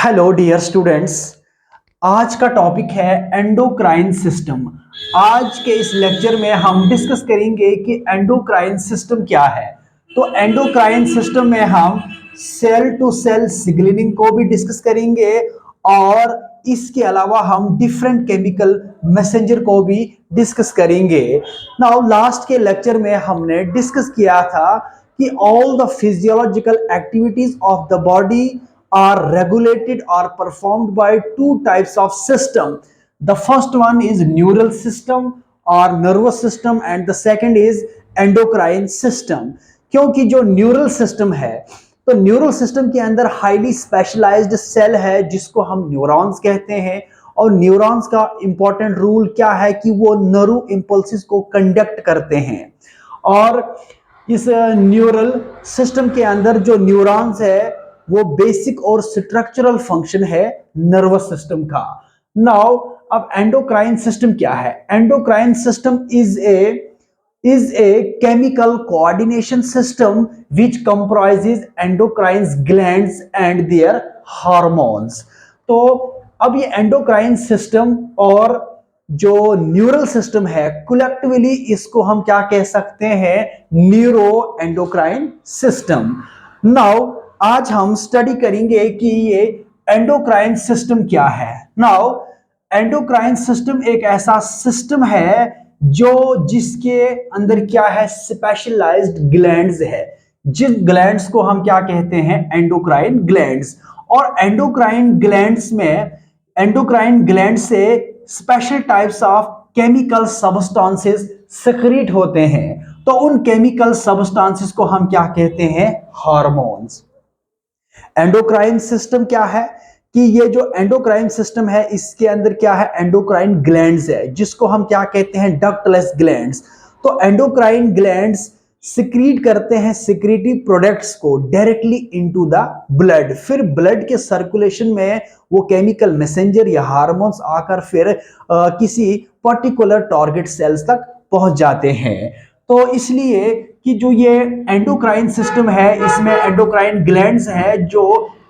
Hello dear students. आज का topic है एंडोक्राइन सिस्टम। आज के इस लेक्चर में हम डिस्कस करेंगे कि एंडोक्राइन सिस्टम क्या है। तो एंडोक्राइन सिस्टम में हम सेल टू सेल सिग्नलिंग को भी डिस्कस करेंगे और इसके अलावा हम डिफरेंट केमिकल मैसेंजर को भी डिस्कस करेंगे। नाउ लास्ट के लेक्चर में हमने डिस्कस किया था कि all the physiological activities of the body are regulated or performed by two types of system. The first one is neural system or nervous system and the second is endocrine system. क्योंकि जो neural system है तो neural system के अंदर highly specialised cell है जिसको हम neurons कहते हैं। और न्यूरॉन्स का इंपॉर्टेंट रूल क्या है कि वो नर्व इंपल्सेस को कंडक्ट करते हैं। और इस न्यूरल सिस्टम के अंदर जो न्यूरॉन्स है वो बेसिक और स्ट्रक्चरल फंक्शन है नर्वस सिस्टम का। नाउ अब एंडोक्राइन सिस्टम क्या है? Endocrine system is a chemical coordination system which comprises endocrine glands and their hormones. तो अब ये एंडोक्राइन सिस्टम और जो न्यूरल सिस्टम है कलेक्टिवली इसको हम क्या कह सकते हैं? Neuro endocrine system. नाउ आज हम स्टडी करेंगे कि ये एंडोक्राइन सिस्टम क्या है। नाउ एंडोक्राइन सिस्टम एक ऐसा सिस्टम है जो जिसके अंदर क्या है? स्पेशलाइज्ड ग्लैंड्स है, जिस ग्लैंड्स को हम क्या कहते हैं? Endocrine glands. और एंडोक्राइन ग्लैंड से special types of chemical substances secrete होते हैं। तो उन केमिकल सब्सटेंसेस को हम क्या कहते हैं? हार्मोन्स। एंडोक्राइन सिस्टम क्या है कि ये जो एंडोक्राइन सिस्टम है इसके अंदर क्या है? एंडोक्राइन ग्लैंड्स है जिसको हम क्या कहते हैं? Ductless glands. तो एंडोक्राइन ग्लैंड्स सिक्रीट करते हैं सिक्रीटिव प्रोडक्ट्स को डायरेक्टली इनटू द ब्लड। फिर ब्लड के सर्कुलेशन में वो केमिकल मैसेंजर या हार्मोन्स आकर फिर किसी पर्टिकुलर टारगेट सेल्स तक पहुंच जाते हैं। तो इसलिए कि जो ये एंडोक्राइन सिस्टम है इसमें एंडोक्राइन ग्लैंड्स है जो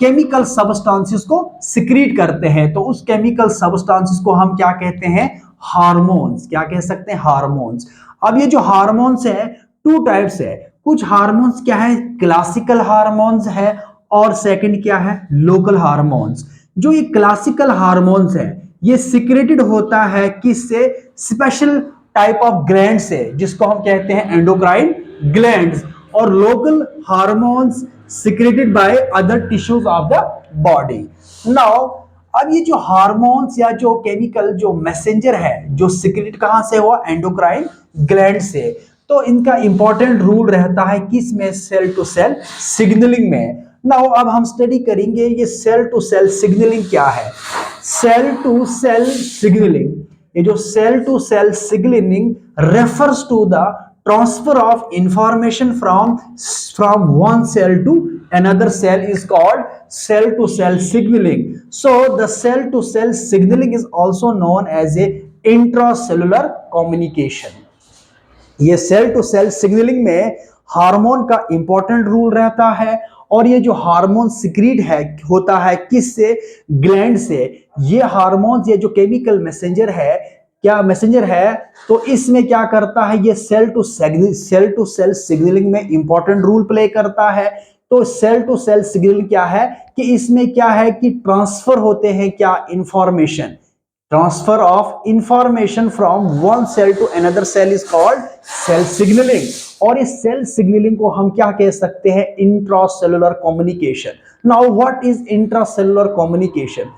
केमिकल सब्सटेंसेस को सिक्रीट करते हैं। तो उस केमिकल सब्सटेंसेस को हम क्या कहते हैं? हार्मोन्स। क्या कह सकते हैं? हार्मोन्स। अब ये जो हार्मोन्स है टू टाइप्स है। कुछ हार्मोन्स क्या है? क्लासिकल हार्मोन्स है और सेकंड क्या है? Local hormones. जो ये क्लासिकल हार्मोन्स है ये सिक्रेटेड होता है किससे? स्पेशल टाइप ऑफ ग्लैंड से जिसको हम कहते हैं एंडोक्राइन ग्लैंड्स। और local hormones secreted by other tissues of the body. Now अब ये जो हार्मोन्स या जो केमिकल जो मैसेंजर है जो सिक्रेट कहां से हुआ? एंडोक्राइन ग्लैंड से। तो इनका इंपॉर्टेंट रूल रहता है किसमें? सेल टू सेल सिग्नलिंग में। नाउ अब हम स्टडी करेंगे ये सेल टू सेल सिग्नलिंग क्या है। सेल टू सेल सिग्नलिंग, ये जो cell to cell signalling refers to the transfer of information from one cell to another cell is called cell to cell signaling. So the cell to cell signaling is also known as a intracellular communication. ये cell to cell signalling में hormone का important rule रहता है। और ये जो hormone secrete है होता है किससे? ग्लैंड से। ये हार्मोन ये जो केमिकल मैसेंजर है क्या मैसेंजर है तो इसमें क्या करता है? ये सेल टू सेल सिग्नलिंग में इंपॉर्टेंट रोल प्ले करता है। तो सेल टू सेल सिग्नलिंग क्या है कि इसमें क्या है कि ट्रांसफर होते हैं क्या? Information. Transfer of information from one cell to another cell is called cell signalling. और इस सेल सिग्नलिंग को हम क्या कह सकते हैं? Intracellular communication. Now what is intracellular communication?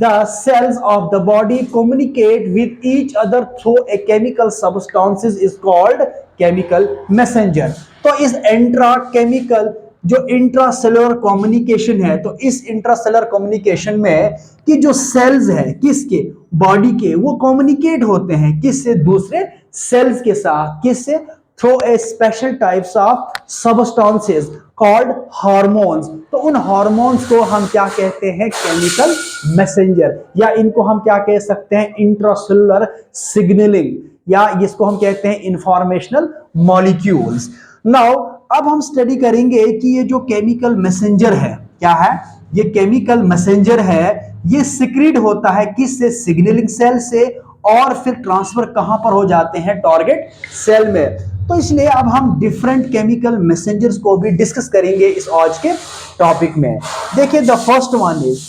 The cells of the body communicate with each other through a chemical substances is called chemical messenger. तो इस जो इंट्रासेलुलर कम्युनिकेशन है तो इस इंट्रासेलुलर कम्युनिकेशन में कि जो सेल्स है किसके? बॉडी के, वो कम्युनिकेट होते हैं किससे? दूसरे सेल्स के साथ। किससे? Through a special types of substances called hormones. तो उन हार्मोन्स को हम क्या कहते हैं? केमिकल मैसेंजर, या इनको हम क्या कह सकते हैं? इंट्रासेलुलर सिग्नलिंग, या इसको हम कहते हैं इंफॉर्मेशनल मॉलिक्यूल्स। नाउ अब हम स्टडी करेंगे कि ये जो केमिकल मैसेंजर है क्या है? ये केमिकल मैसेंजर है, ये सिक्रीट होता है किससे, सिग्नलिंग सेल से, और फिर ट्रांसफर कहां पर हो जाते हैं, टारगेट सेल में। तो इसलिए अब हम डिफरेंट केमिकल मैसेंजर्स को भी डिस्कस करेंगे इस आज के टॉपिक में। देखिए the first one is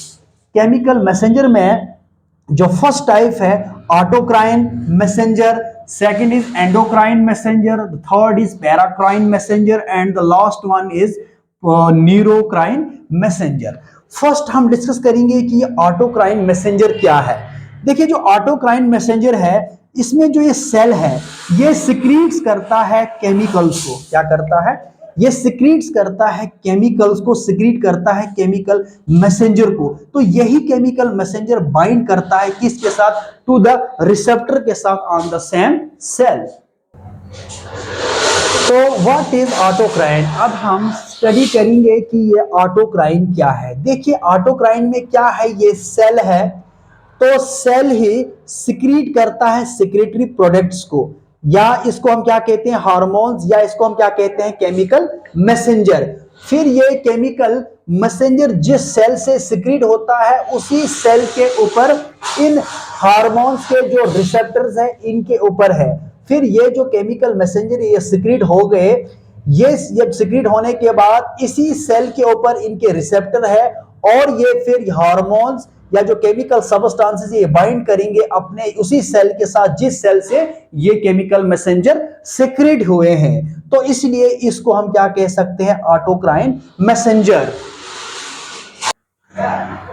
chemical messenger में जो फर्स्ट टाइप है autocrine messenger, second is endocrine messenger, third is paracrine messenger and the last one is न्यूरोक्राइन messenger. First हम डिस्कस करेंगे कि ये ऑटोक्राइन मैसेंजर क्या है। देखिए जो ऑटोक्राइन मैसेंजर है, इसमें जो ये सेल है ये सिक्रीट्स करता है केमिकल्स को। क्या करता है, ये सिक्रीट्स करता है केमिकल्स को, सिक्रीट करता है केमिकल मैसेंजर को। तो यही केमिकल मैसेंजर बाइंड करता है किसके साथ, टू द रिसेप्टर के साथ ऑन द सेम सेल। तो व्हाट इज ऑटोक्राइन, अब हम स्टडी करेंगे कि ये ऑटोक्राइन क्या है। देखिए ऑटोक्राइन में क्या है, ये सेल है, तो सेल ही सिक्रीट करता है सिक्रेटरी प्रोडक्ट्स को, या इसको हम क्या कहते हैं, हार्मोन्स, या इसको हम क्या कहते हैं, केमिकल मैसेंजर। फिर ये केमिकल मैसेंजर जिस सेल से सिक्रीट होता है उसी सेल के ऊपर इन हार्मोन्स के जो रिसेप्टर्स हैं इनके ऊपर है। फिर ये जो केमिकल मैसेंजर ये सिक्रीट हो गए, ये जब सिक्रीट होने के बाद इसी सेल के ऊपर इनके रिसेप्टर है, और ये फिर हार्मोन्स या जो केमिकल सबस्टेंसेस ये बाइंड करेंगे अपने उसी सेल के साथ जिस सेल से ये केमिकल मैसेंजर सिक्रीट हुए हैं। तो इसलिए इसको हम क्या कह सकते हैं, ऑटोक्राइन मैसेंजर।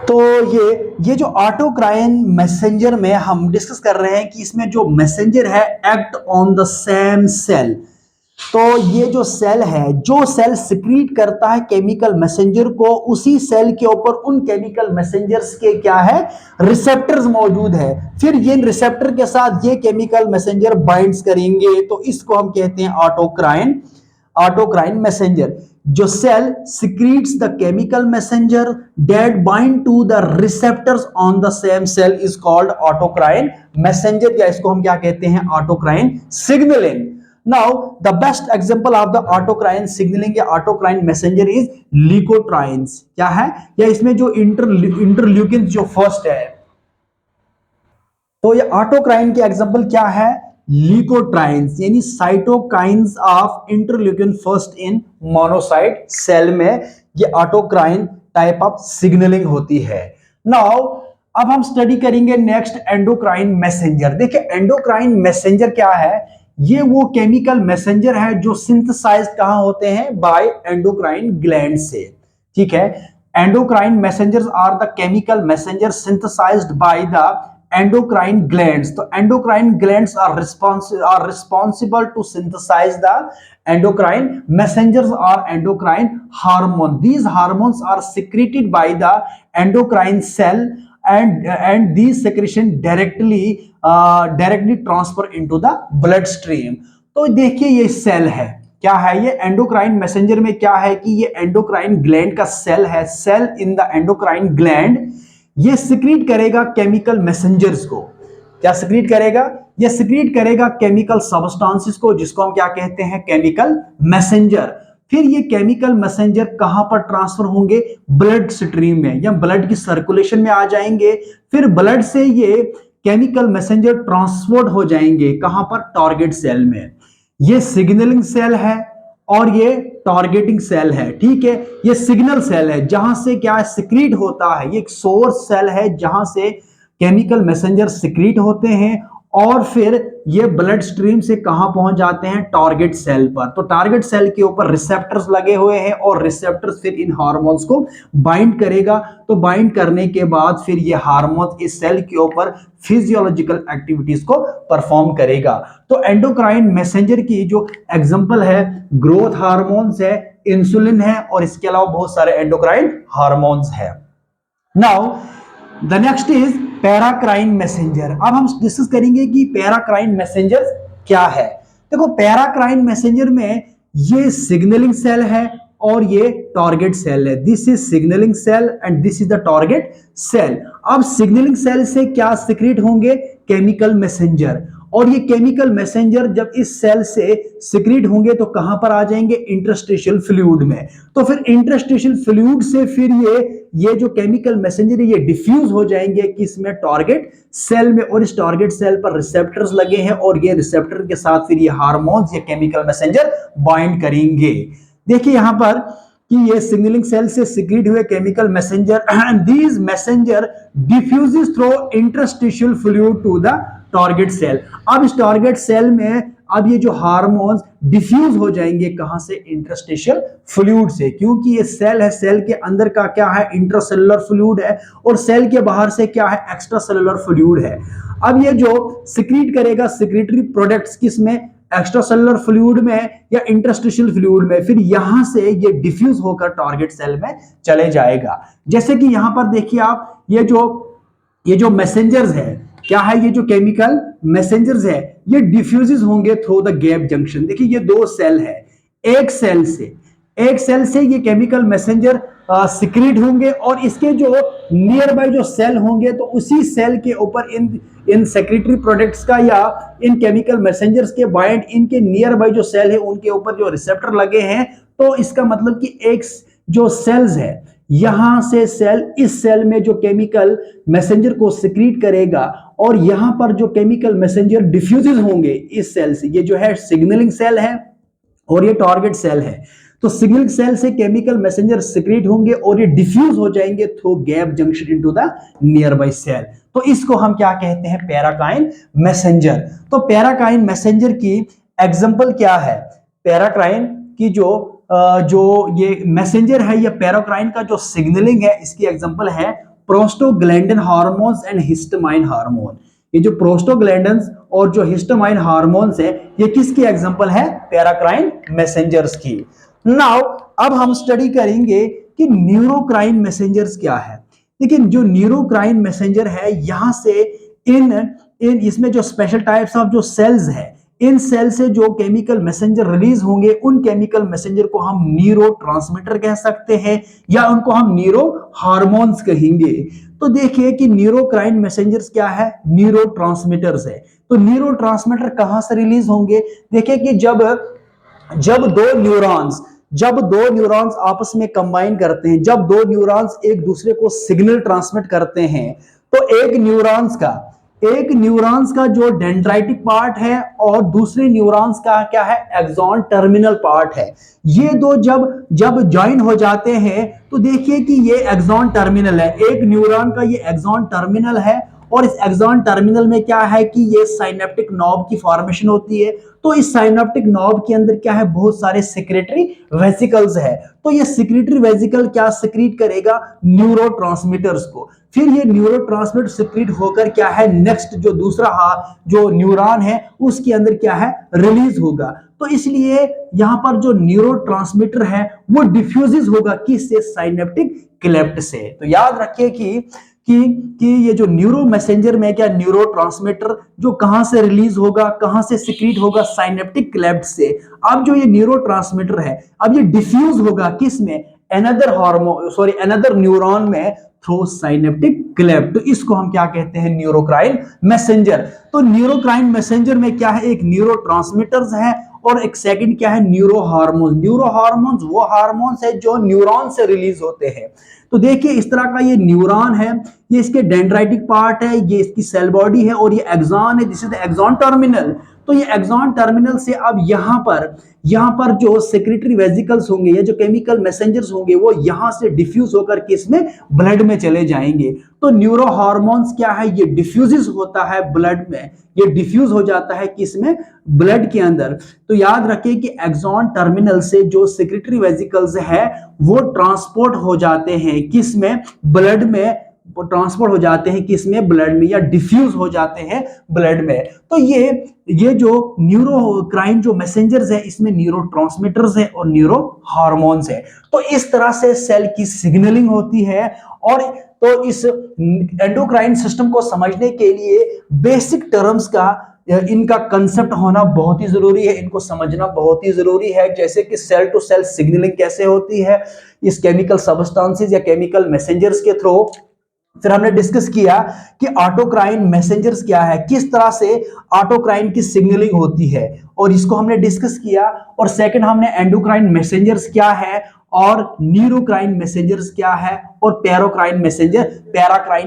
तो ये जो ऑटोक्राइन मैसेंजर में हम डिस्कस कर रहे हैं कि इसमें जो मैसेंजर है act on the same cell. तो ये जो सेल है, जो सेल सिक्रीट करता है केमिकल मैसेंजर को, उसी सेल के ऊपर उन केमिकल मैसेंजर्स के क्या है, रिसेप्टर्स मौजूद है। फिर ये रिसेप्टर के साथ ये केमिकल मैसेंजर बाइंड्स करेंगे, तो इसको हम कहते हैं ऑटोक्राइन मैसेंजर। जो cell secretes the chemical messenger that binds to the receptors on the same cell is called autocrine messenger, या इसको हम क्या कहते हैं, autocrine signalling. Now, the best example of the autocrine signaling या autocrine messenger is leukotrienes। क्या है, या इसमें जो इंटरल्यूकिन जो फर्स्ट है, तो ये ऑटोक्राइन के एग्जांपल क्या है, ल्यूकोट्राइन्स यानी cytokines of interleukin first in monocyte cell में ये ऑटोक्राइन टाइप ऑफ सिग्नलिंग होती है। नाउ अब हम स्टडी करेंगे नेक्स्ट एंडोक्राइन मैसेंजर। देखिए एंडोक्राइन मैसेंजर क्या है, ये वो केमिकल मैसेंजर है जो सिंथेसाइज कहां होते हैं, बाय एंडोक्राइन ग्लैंड से। ठीक है, endocrine messengers are the chemical messenger synthesised by the endocrine glands। तो endocrine glands are responsible to synthesize the endocrine messengers or endocrine hormone। These hormones are secreted by the endocrine cell and these secretion directly transfer into the bloodstream। तो देखिए ये cell है, क्या है ये endocrine messenger में क्या है कि ये एंडोक्राइन ग्लैंड का सेल है। Cell in the endocrine gland ये सिक्रीट करेगा केमिकल मैसेंजर्स को। क्या सिक्रीट करेगा, ये सिक्रीट करेगा केमिकल सबस्टेंसेस को, जिसको हम क्या कहते हैं, केमिकल मैसेंजर। फिर ये केमिकल मैसेंजर कहां पर ट्रांसफर होंगे, ब्लड स्ट्रीम में या ब्लड की सर्कुलेशन में आ जाएंगे। फिर ब्लड से ये केमिकल मैसेंजर ट्रांसपोर्ट हो जाएंगे कहां पर, टारगेट सेल में। ये सिग्नलिंग सेल है और ये टारगेटिंग सेल है। ठीक है, ये सिग्नल सेल है जहां से क्या सिक्रीट होता है, ये एक सोर्स सेल है जहां से केमिकल मैसेंजर सिक्रीट होते हैं, और फिर ये ब्लड स्ट्रीम से कहां पहुंच जाते हैं, टारगेट सेल पर। तो टारगेट सेल के ऊपर रिसेप्टर्स लगे हुए हैं और रिसेप्टर्स फिर इन हार्मोन्स को बाइंड करेगा। तो बाइंड करने के बाद फिर ये हार्मोन इस सेल के ऊपर फिजियोलॉजिकल एक्टिविटीज को परफॉर्म करेगा। तो एंडोक्राइन मैसेंजर की जो एग्जांपल है, ग्रोथ हार्मोन्स है, इंसुलिन है, और इसके अलावा बहुत सारे एंडोक्राइन हार्मोन्स है। Now the next is paracrine messenger. अब हम डिस्कस करेंगे कि पैराक्राइन मैसेंजर क्या है। देखो पैराक्राइन मैसेंजर में ये सिग्नलिंग सेल है और ये टारगेट सेल है। This is signalling cell and this is the target cell. अब सिग्नलिंग सेल से क्या सिक्रीट होंगे, केमिकल मैसेंजर, और ये केमिकल मैसेंजर जब इस सेल से सिक्रीट होंगे तो कहां पर आ जाएंगे, इंटरस्टिशियल फ्लूइड में। तो फिर इंटरस्टिशियल फ्लूइड से फिर ये जो केमिकल मैसेंजर है ये डिफ्यूज हो जाएंगे किसमें, टारगेट सेल में, और इस टारगेट सेल पर रिसेप्टर्स लगे हैं और ये रिसेप्टर के साथ फिर ये हार्मोन्स, ये केमिकल मैसेंजर बाइंड करेंगे। देखिए यहां पर कि ये सिग्नलिंग सेल से सिक्रीट हुए chemical messenger and these messenger diffuses through interstitial fluid to the target cell. अब इस टारगेट सेल में अब ये जो हार्मोन्स डिफ्यूज हो जाएंगे कहां से, इंटरस्टिशियल फ्लूइड से, क्योंकि ये सेल है, सेल के अंदर का क्या है, इंट्रासेलुलर फ्लूइड है, और सेल के बाहर से क्या है, एक्स्ट्रा सेलुलर फ्लूइड है। अब ये जो सिक्रीट करेगा सिक्रीटरी प्रोडक्ट्स किसमें, एक्स्ट्रा सेलुलर फ्लूइड में या इंटरस्टिशियल फ्लूइड में, फिर यहां से ये डिफ्यूज होकर टारगेट सेल में चले जाएगा। जैसे कि यहां पर देखिए आप, ये जो मैसेंजर्स है, क्या है, ये जो केमिकल मैसेंजर्स है ये डिफ्यूजेस होंगे थ्रू द गैप जंक्शन। देखिए ये दो सेल है, एक सेल से ये केमिकल मैसेंजर सिक्रीट होंगे और इसके जो नियर बाय जो सेल होंगे तो उसी सेल के ऊपर इन सेक्रेटरी प्रोडक्ट्स का या इन केमिकल मैसेंजर्स के बाइंड, इनके नियर बाय जो सेल है उनके ऊपर जो रिसेप्टर लगे हैं। तो इसका मतलब कि एक जो सेल्स है, यहां से सेल इस सेल में जो केमिकल मैसेंजर को सिक्रीट करेगा और यहां पर जो केमिकल मैसेंजर डिफ्यूजेस होंगे इस सेल से, ये जो है सिग्नलिंग सेल है और ये टारगेट सेल है। तो सिग्नलिंग सेल से केमिकल मैसेंजर सिक्रीट होंगे और ये डिफ्यूज हो जाएंगे through gap junction into the nearby cell. तो इसको हम क्या कहते हैं, पैराकाइन मैसेंजर। तो पैराकाइन मैसेंजर की एग्जांपल क्या है, पैराकाइन की जो ये मैसेंजर है, ये पैराकाइन का जो सिग्नलिंग है इसकी एग्जांपल है प्रोस्टोग्लैंडिन हार्मोन्स एंड हिस्टामाइन हार्मोन। ये जो प्रोस्टोग्लैंडिन्स और जो हिस्टामाइन हार्मोन्स है ये किसकी एग्जांपल है, पैराकाइन मैसेंजर्स की। नाउ अब हम स्टडी करेंगे कि न्यूरोक्राइन मैसेंजर्स क्या है। लेकिन जो न्यूरोक्राइन मैसेंजर है यहां से इन इसमें जो स्पेशल टाइप्स ऑफ जो सेल्स है, इन सेल से जो केमिकल मैसेंजर रिलीज होंगे उन केमिकल मैसेंजर को हम न्यूरोट्रांसमीटर कह सकते हैं या उनको हम न्यूरो हार्मोन्स कहेंगे। तो देखिए कि न्यूरोक्राइन मैसेंजर्स क्या है, न्यूरोट्रांसमीटर्स है। तो न्यूरोट्रांसमीटर कहां से रिलीज होंगे, देखिए कि जब दो न्यूरॉन्स आपस में कंबाइन करते हैं, जब दो न्यूरॉन्स एक दूसरे को सिग्नल ट्रांसमिट करते हैं, तो एक न्यूरॉन्स का जो डेंड्राइटिक पार्ट है और दूसरे न्यूरॉन्स का क्या है, एक्सॉन टर्मिनल पार्ट है। ये दो जब ज्वाइन हो जाते हैं तो देखिए कि ये एक्सॉन टर्मिनल है, एक न्यूरॉन का ये एक्सॉन टर्मिनल है और इस एक्सॉन टर्मिनल में क्या है कि ये साइनेप्टिक नॉब की फॉर्मेशन होती है। तो इस साइनेप्टिक नॉब के अंदर क्या है, बहुत सारे सेक्रेटरी वेसिकल्स है। तो ये सेक्रेटरी वेसिकल क्या सिक्रीट करेगा, न्यूरोट्रांसमीटर्स को। फिर ये न्यूरोट्रांसमीटर सिक्रीट होकर क्या है, नेक्स्ट जो दूसरा जो न्यूरॉन है उसके अंदर क्या है, रिलीज होगा। तो इसलिए यहां पर जो न्यूरोट्रांसमीटर है वो डिफ्यूजेस होगा किससे, साइनेप्टिक क्लेफ्ट से। तो याद रखिए कि ये जो न्यूरो मैसेंजर में क्या, न्यूरोट्रांसमीटर जो कहां से रिलीज होगा, कहां से सिक्रीट होगा, साइनेप्टिक क्लेफ्ट से। अब जो ये न्यूरोट्रांसमीटर है अब ये डिफ्यूज होगा किस में, अनदर न्यूरॉन में थ्रू साइनेप्टिक क्लेफ्ट। तो इसको हम क्या कहते हैं, न्यूरोक्राइन मैसेंजर। तो न्यूरोक्राइन मैसेंजर में क्या है, एक न्यूरोट्रांसमीटर्स है और एक सेकंड क्या है, न्यूरो हार्मोन। न्यूरो हार्मोन्स वो हार्मोन्स है जो न्यूरॉन से रिलीज होते हैं। तो देखिए इस तरह का ये न्यूरॉन है, ये इसके डेंड्राइटिक पार्ट है, ये इसकी सेल बॉडी है और ये एक्सॉन है, this is the axon terminal. तो ये एक्सॉन टर्मिनल से अब यहां पर जो सेक्रेटरी वेसिकल्स होंगे या जो केमिकल मैसेंजर्स होंगे वो यहां से डिफ्यूज होकर किसमें, ब्लड में चले जाएंगे। तो न्यूरो हार्मोन्स क्या है, ये डिफ्यूज होता है ब्लड में, ये डिफ्यूज हो जाता है किसमें, ब्लड के अंदर। तो याद रखिए कि एक्सॉन टर्मिनल से जो सेक्रेटरी वेसिकल्स है वो ट्रांसपोर्ट हो जाते हैं किसमें, ब्लड में, ट्रांसपोर्ट हो जाते हैं किसमें, ब्लड में, या डिफ्यूज हो जाते हैं ब्लड में। तो ये जो न्यूरोक्राइन जो मैसेंजर्स है इसमें न्यूरोट्रांसमीटर्स है और न्यूरो हार्मोन्स है। तो इस तरह से सेल की सिग्नलिंग होती है। और तो इस एंडोक्राइन सिस्टम को समझने के लिए बेसिक टर्म्स का इनका कंसेप्ट होना बहुत ही जरूरी है, इनको समझना बहुत ही जरूरी है। जैसे कि सेल टू सेल सिग्नलिंग कैसे होती है इस केमिकल सब्सटेंसेस या केमिकल मैसेंजर्स के थ्रू, फिर हमने डिस्कस किया कि ऑटोक्राइन मैसेंजर्स क्या है, किस तरह से ऑटोक्राइन की सिग्नलिंग होती है, और इसको हमने डिस्कस किया। और सेकंड हमने एंडोक्राइन मैसेंजर्स क्या है, और न्यूरोक्राइन मैसेंजर्स क्या है, और पैराक्राइन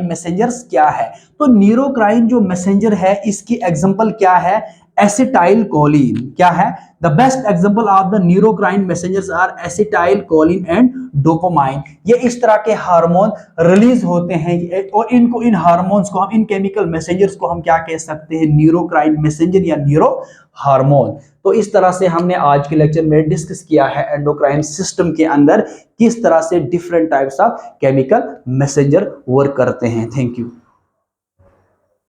मैसेंजर्स क्या है। तो न्यूरोक्राइन जो मैसेंजर है इसकी एग्जांपल क्या है, एसिटाइल कोलिन। क्या है, the best example of the neurocrine messengers are acetylcholine and dopamine. ये इस तरह के हार्मोन रिलीज होते हैं, और इन हार्मोन्स को हम, इन केमिकल मैसेंजर्स को हम क्या कह सकते हैं, न्यूरोक्राइन मैसेंजर या न्यूरो हार्मोन। तो इस तरह से हमने आज के लेक्चर में डिस्कस किया है एंडोक्राइन सिस्टम के अंदर किस तरह से different types of chemical messenger work करते हैं। Thank you.